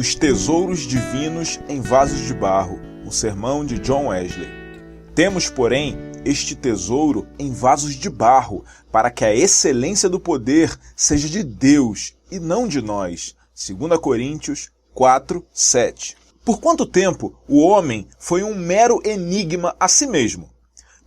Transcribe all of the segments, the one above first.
Os tesouros divinos em vasos de barro, um sermão de John Wesley. Temos, porém, este tesouro em vasos de barro, para que a excelência do poder seja de Deus e não de nós. 2 Coríntios 4, 7. Por quanto tempo o homem foi um mero enigma a si mesmo?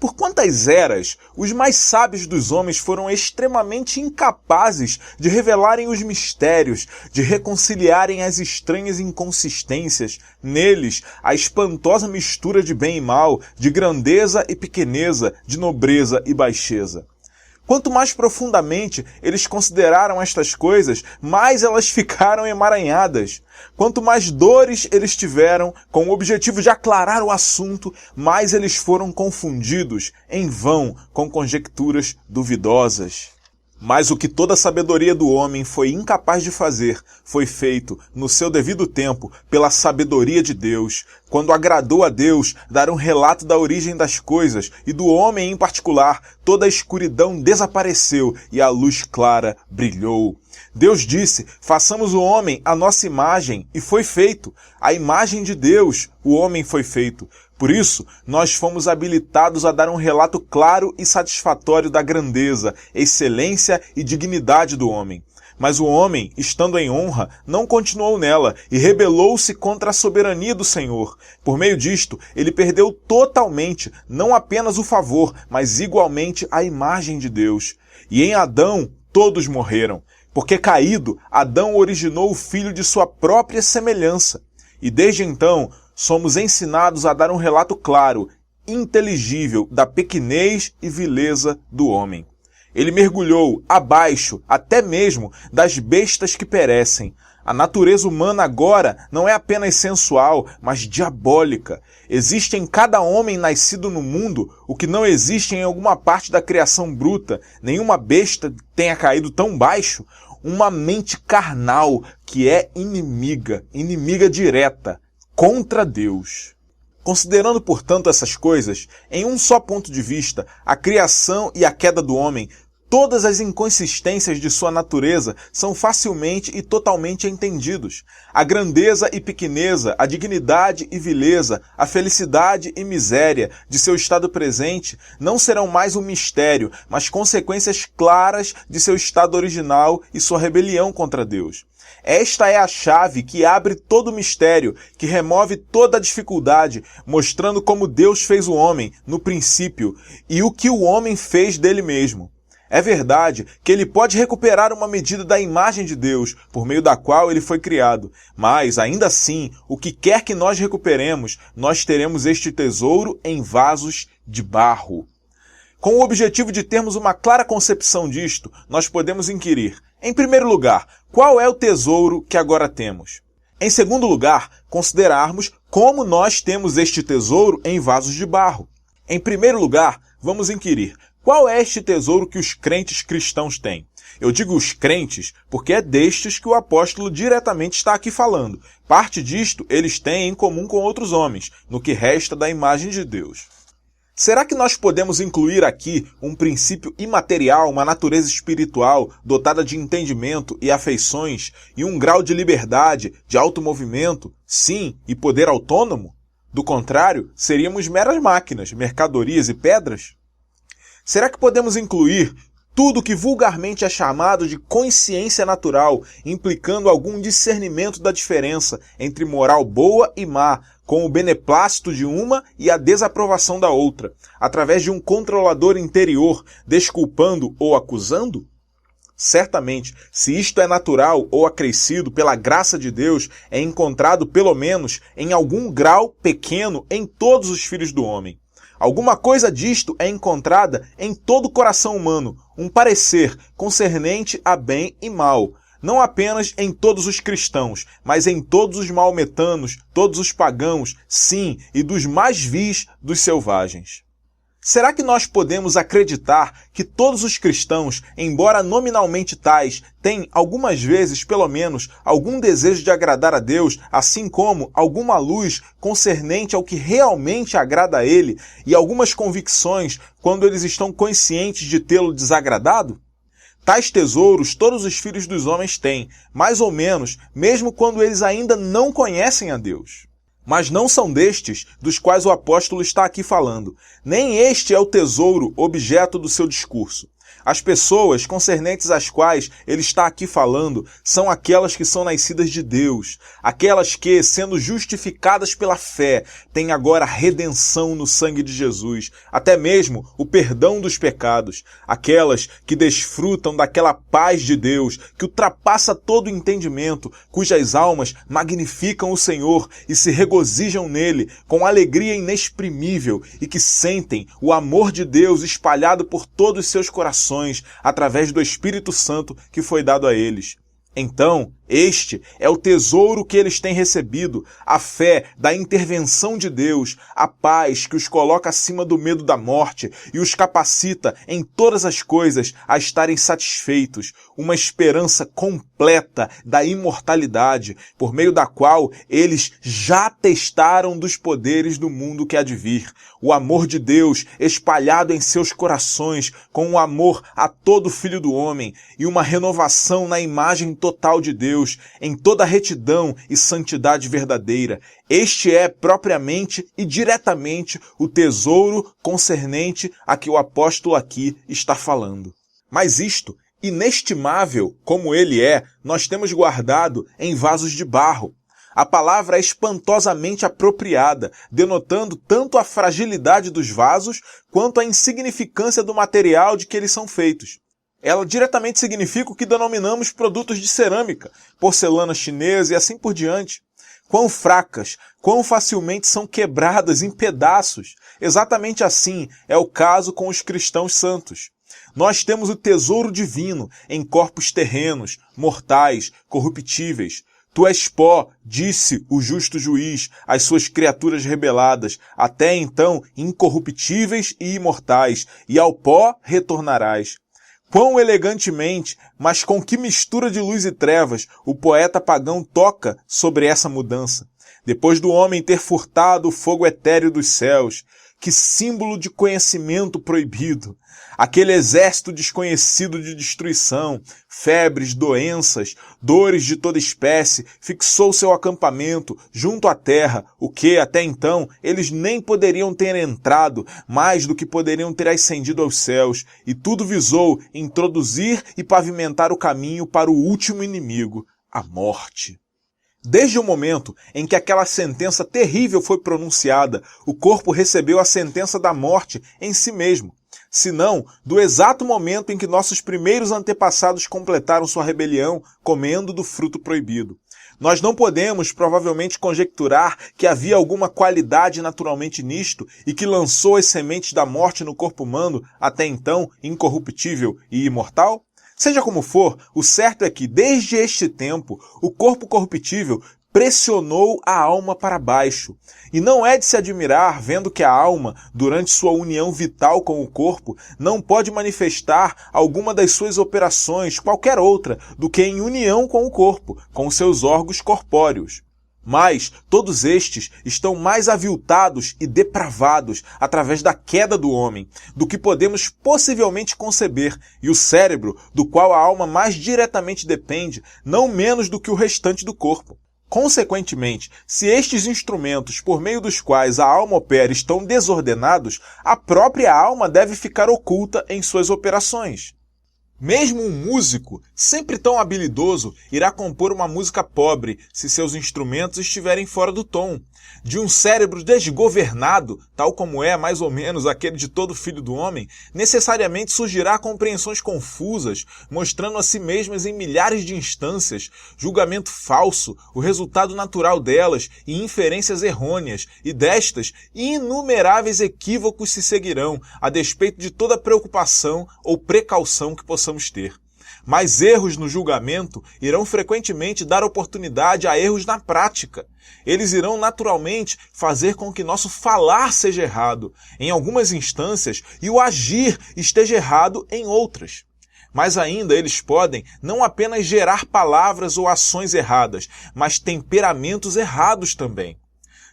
Por quantas eras os mais sábios dos homens foram extremamente incapazes de revelarem os mistérios, de reconciliarem as estranhas inconsistências, neles a espantosa mistura de bem e mal, de grandeza e pequeneza, de nobreza e baixeza. Quanto mais profundamente eles consideraram estas coisas, mais elas ficaram emaranhadas. Quanto mais dores eles tiveram com o objetivo de aclarar o assunto, mais eles foram confundidos em vão com conjecturas duvidosas. Mas o que toda a sabedoria do homem foi incapaz de fazer, foi feito, no seu devido tempo, pela sabedoria de Deus, quando agradou a Deus dar um relato da origem das coisas e do homem em particular, toda a escuridão desapareceu e a luz clara brilhou. Deus disse, façamos o homem à nossa imagem, e foi feito. A imagem de Deus, o homem foi feito. Por isso, nós fomos habilitados a dar um relato claro e satisfatório da grandeza, excelência e dignidade do homem. Mas o homem, estando em honra, não continuou nela e rebelou-se contra a soberania do Senhor. Por meio disto, ele perdeu totalmente, não apenas o favor, mas igualmente a imagem de Deus. E em Adão, todos morreram. Porque caído, Adão originou o filho de sua própria semelhança. E desde então, somos ensinados a dar um relato claro, inteligível, da pequenez e vileza do homem. Ele mergulhou abaixo, até mesmo, das bestas que perecem. A natureza humana agora não é apenas sensual, mas diabólica. Existe em cada homem nascido no mundo o que não existe em alguma parte da criação bruta. Nenhuma besta tenha caído tão baixo. Uma mente carnal que é inimiga direta, contra Deus. Considerando, portanto, essas coisas, em um só ponto de vista, a criação e a queda do homem, todas as inconsistências de sua natureza são facilmente e totalmente entendidos. A grandeza e pequeneza, a dignidade e vileza, a felicidade e miséria de seu estado presente não serão mais um mistério, mas consequências claras de seu estado original e sua rebelião contra Deus. Esta é a chave que abre todo o mistério, que remove toda a dificuldade, mostrando como Deus fez o homem no princípio e o que o homem fez dele mesmo. É verdade que ele pode recuperar uma medida da imagem de Deus, por meio da qual ele foi criado. Mas, ainda assim, o que quer que nós recuperemos, nós teremos este tesouro em vasos de barro. Com o objetivo de termos uma clara concepção disto, nós podemos inquirir, em primeiro lugar, qual é o tesouro que agora temos? Em segundo lugar, considerarmos como nós temos este tesouro em vasos de barro. Em primeiro lugar, vamos inquirir, qual é este tesouro que os crentes cristãos têm? Eu digo os crentes porque é destes que o apóstolo diretamente está aqui falando. Parte disto eles têm em comum com outros homens, no que resta da imagem de Deus. Será que nós podemos incluir aqui um princípio imaterial, uma natureza espiritual dotada de entendimento e afeições e um grau de liberdade, de automovimento, sim, e poder autônomo? Do contrário, seríamos meras máquinas, mercadorias e pedras? Será que podemos incluir tudo que vulgarmente é chamado de consciência natural, implicando algum discernimento da diferença entre moral boa e má, com o beneplácito de uma e a desaprovação da outra, através de um controlador interior, desculpando ou acusando? Certamente, se isto é natural ou acrescido pela graça de Deus, é encontrado pelo menos em algum grau pequeno em todos os filhos do homem. Alguma coisa disto é encontrada em todo o coração humano, um parecer concernente a bem e mal, não apenas em todos os cristãos, mas em todos os maometanos, todos os pagãos, sim, e dos mais vis dos selvagens. Será que nós podemos acreditar que todos os cristãos, embora nominalmente tais, têm algumas vezes, pelo menos, algum desejo de agradar a Deus, assim como alguma luz concernente ao que realmente agrada a Ele e algumas convicções quando eles estão conscientes de tê-lo desagradado? Tais tesouros todos os filhos dos homens têm, mais ou menos, mesmo quando eles ainda não conhecem a Deus. Mas não são destes dos quais o apóstolo está aqui falando. Nem este é o tesouro objeto do seu discurso. As pessoas concernentes às quais ele está aqui falando são aquelas que são nascidas de Deus, aquelas que, sendo justificadas pela fé, têm agora redenção no sangue de Jesus, até mesmo o perdão dos pecados, aquelas que desfrutam daquela paz de Deus que ultrapassa todo o entendimento, cujas almas magnificam o Senhor e se regozijam nele com alegria inexprimível e que sentem o amor de Deus espalhado por todos os seus corações através do Espírito Santo que foi dado a eles. Então, este é o tesouro que eles têm recebido, a fé da intervenção de Deus, a paz que os coloca acima do medo da morte e os capacita em todas as coisas a estarem satisfeitos, uma esperança completa da imortalidade, por meio da qual eles já testaram dos poderes do mundo que há de vir. O amor de Deus espalhado em seus corações com o amor a todo filho do homem e uma renovação na imagem total de Deus, em toda retidão e santidade verdadeira. Este é propriamente e diretamente o tesouro concernente a que o apóstolo aqui está falando. Mas isto, inestimável como ele é, nós temos guardado em vasos de barro. A palavra é espantosamente apropriada, denotando tanto a fragilidade dos vasos quanto a insignificância do material de que eles são feitos. Ela diretamente significa o que denominamos produtos de cerâmica, porcelana chinesa e assim por diante. Quão fracas, quão facilmente são quebradas em pedaços. Exatamente assim é o caso com os cristãos santos. Nós temos o tesouro divino em corpos terrenos, mortais, corruptíveis. Tu és pó, disse o justo juiz às suas criaturas rebeladas, até então incorruptíveis e imortais, e ao pó retornarás. Quão elegantemente, mas com que mistura de luz e trevas, o poeta pagão toca sobre essa mudança. Depois do homem ter furtado o fogo etéreo dos céus, que símbolo de conhecimento proibido! Aquele exército desconhecido de destruição, febres, doenças, dores de toda espécie, fixou seu acampamento junto à terra, o que, até então, eles nem poderiam ter entrado, mais do que poderiam ter ascendido aos céus, e tudo visou introduzir e pavimentar o caminho para o último inimigo, a morte. Desde o momento em que aquela sentença terrível foi pronunciada, o corpo recebeu a sentença da morte em si mesmo, senão do exato momento em que nossos primeiros antepassados completaram sua rebelião comendo do fruto proibido. Nós não podemos, provavelmente, conjecturar que havia alguma qualidade naturalmente nisto e que lançou as sementes da morte no corpo humano, até então incorruptível e imortal? Seja como for, o certo é que, desde este tempo, o corpo corruptível pressionou a alma para baixo. E não é de se admirar vendo que a alma, durante sua união vital com o corpo, não pode manifestar alguma das suas operações, qualquer outra, do que em união com o corpo, com seus órgãos corpóreos. Mas todos estes estão mais aviltados e depravados através da queda do homem, do que podemos possivelmente conceber, e o cérebro, do qual a alma mais diretamente depende, não menos do que o restante do corpo. Consequentemente, se estes instrumentos por meio dos quais a alma opera estão desordenados, a própria alma deve ficar oculta em suas operações. Mesmo um músico, sempre tão habilidoso, irá compor uma música pobre se seus instrumentos estiverem fora do tom. De um cérebro desgovernado, tal como é mais ou menos aquele de todo filho do homem, necessariamente surgirá compreensões confusas, mostrando a si mesmas em milhares de instâncias, julgamento falso, o resultado natural delas e inferências errôneas, e destas, inumeráveis equívocos se seguirão, a despeito de toda preocupação ou precaução que possamos ter. Mas erros no julgamento irão frequentemente dar oportunidade a erros na prática. Eles irão naturalmente fazer com que nosso falar seja errado em algumas instâncias e o agir esteja errado em outras. Mas ainda eles podem não apenas gerar palavras ou ações erradas, mas temperamentos errados também.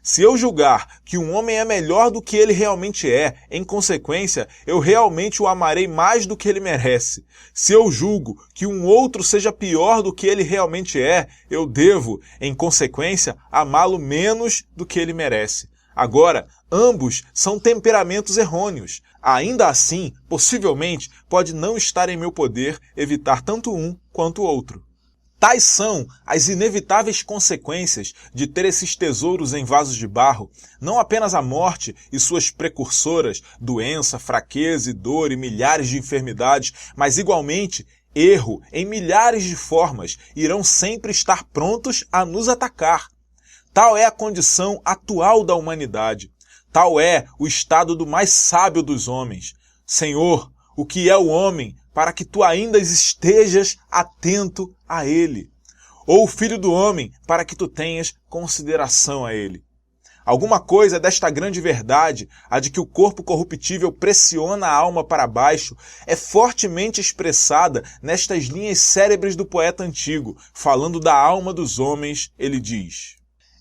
Se eu julgar que um homem é melhor do que ele realmente é, em consequência, eu realmente o amarei mais do que ele merece. Se eu julgo que um outro seja pior do que ele realmente é, eu devo, em consequência, amá-lo menos do que ele merece. Agora, ambos são temperamentos errôneos. Ainda assim, possivelmente, pode não estar em meu poder evitar tanto um quanto o outro. Tais são as inevitáveis consequências de ter esses tesouros em vasos de barro, não apenas a morte e suas precursoras, doença, fraqueza e dor e milhares de enfermidades, mas igualmente erro em milhares de formas irão sempre estar prontos a nos atacar. Tal é a condição atual da humanidade. Tal é o estado do mais sábio dos homens. Senhor, o que é o homem para que tu ainda estejas atento a ele? Ou o filho do homem para que tu tenhas consideração a ele? Alguma coisa desta grande verdade, a de que o corpo corruptível pressiona a alma para baixo, é fortemente expressada nestas linhas célebres do poeta antigo, falando da alma dos homens, ele diz: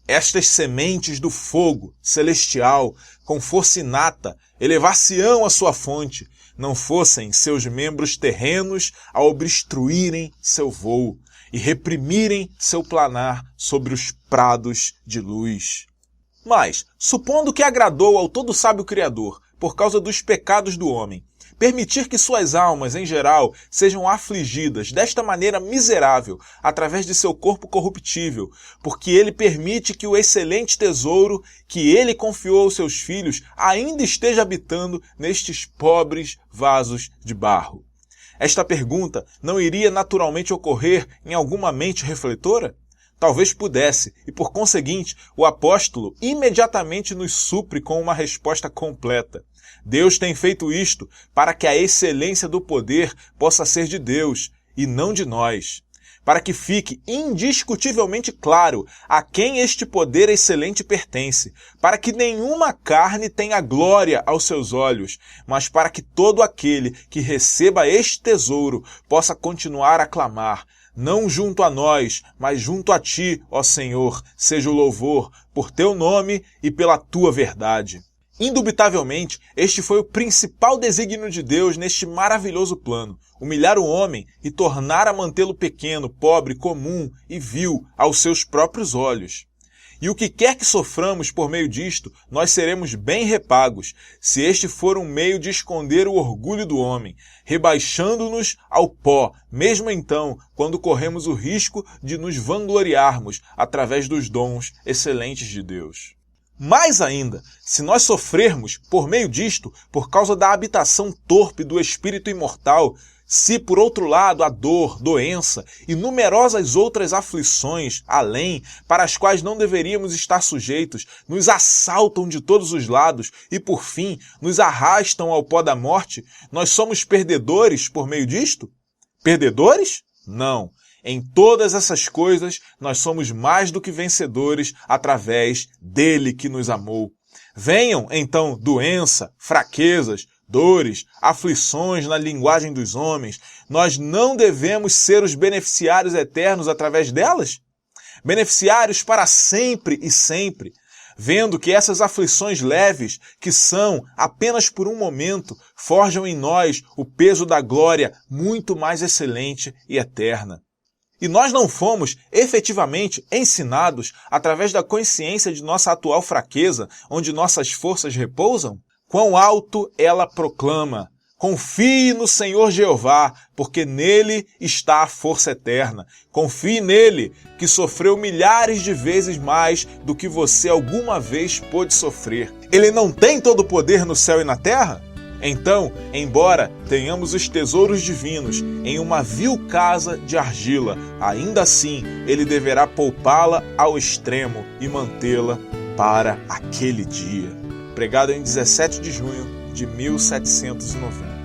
estas sementes do fogo celestial, com força inata, elevar-se-ão à sua fonte, não fossem seus membros terrenos a obstruírem seu voo e reprimirem seu planar sobre os prados de luz. Mas, supondo que agradou ao todo sábio Criador, por causa dos pecados do homem, permitir que suas almas, em geral, sejam afligidas desta maneira miserável, através de seu corpo corruptível, porque ele permite que o excelente tesouro que ele confiou aos seus filhos ainda esteja habitando nestes pobres vasos de barro. Esta pergunta não iria naturalmente ocorrer em alguma mente refletora? Talvez pudesse, e por conseguinte, o apóstolo imediatamente nos supre com uma resposta completa. Deus tem feito isto para que a excelência do poder possa ser de Deus e não de nós. Para que fique indiscutivelmente claro a quem este poder excelente pertence, para que nenhuma carne tenha glória aos seus olhos, mas para que todo aquele que receba este tesouro possa continuar a clamar: não junto a nós, mas junto a ti, ó Senhor, seja o louvor por teu nome e pela tua verdade. Indubitavelmente, este foi o principal desígnio de Deus neste maravilhoso plano: humilhar o homem e tornar a mantê-lo pequeno, pobre, comum e vil aos seus próprios olhos. E o que quer que soframos por meio disto, nós seremos bem repagos, se este for um meio de esconder o orgulho do homem, rebaixando-nos ao pó, mesmo então, quando corremos o risco de nos vangloriarmos através dos dons excelentes de Deus. Mais ainda, se nós sofrermos, por meio disto, por causa da habitação torpe do espírito imortal, se, por outro lado, a dor, doença e numerosas outras aflições, além, para as quais não deveríamos estar sujeitos, nos assaltam de todos os lados e, por fim, nos arrastam ao pó da morte, nós somos perdedores por meio disto? Perdedores? Não. Em todas essas coisas, nós somos mais do que vencedores através dele que nos amou. Venham, então, doença, fraquezas, dores, aflições na linguagem dos homens, nós não devemos ser os beneficiários eternos através delas? Beneficiários para sempre e sempre, vendo que essas aflições leves, que são apenas por um momento, forjam em nós o peso da glória muito mais excelente e eterna. E nós não fomos efetivamente ensinados através da consciência de nossa atual fraqueza, onde nossas forças repousam? Quão alto ela proclama: confie no Senhor Jeová, porque nele está a força eterna. Confie nele, que sofreu milhares de vezes mais do que você alguma vez pôde sofrer. Ele não tem todo o poder no céu e na terra? Então, embora tenhamos os tesouros divinos em uma vil casa de argila, ainda assim ele deverá poupá-la ao extremo e mantê-la para aquele dia. Pregado em 17 de junho de 1790.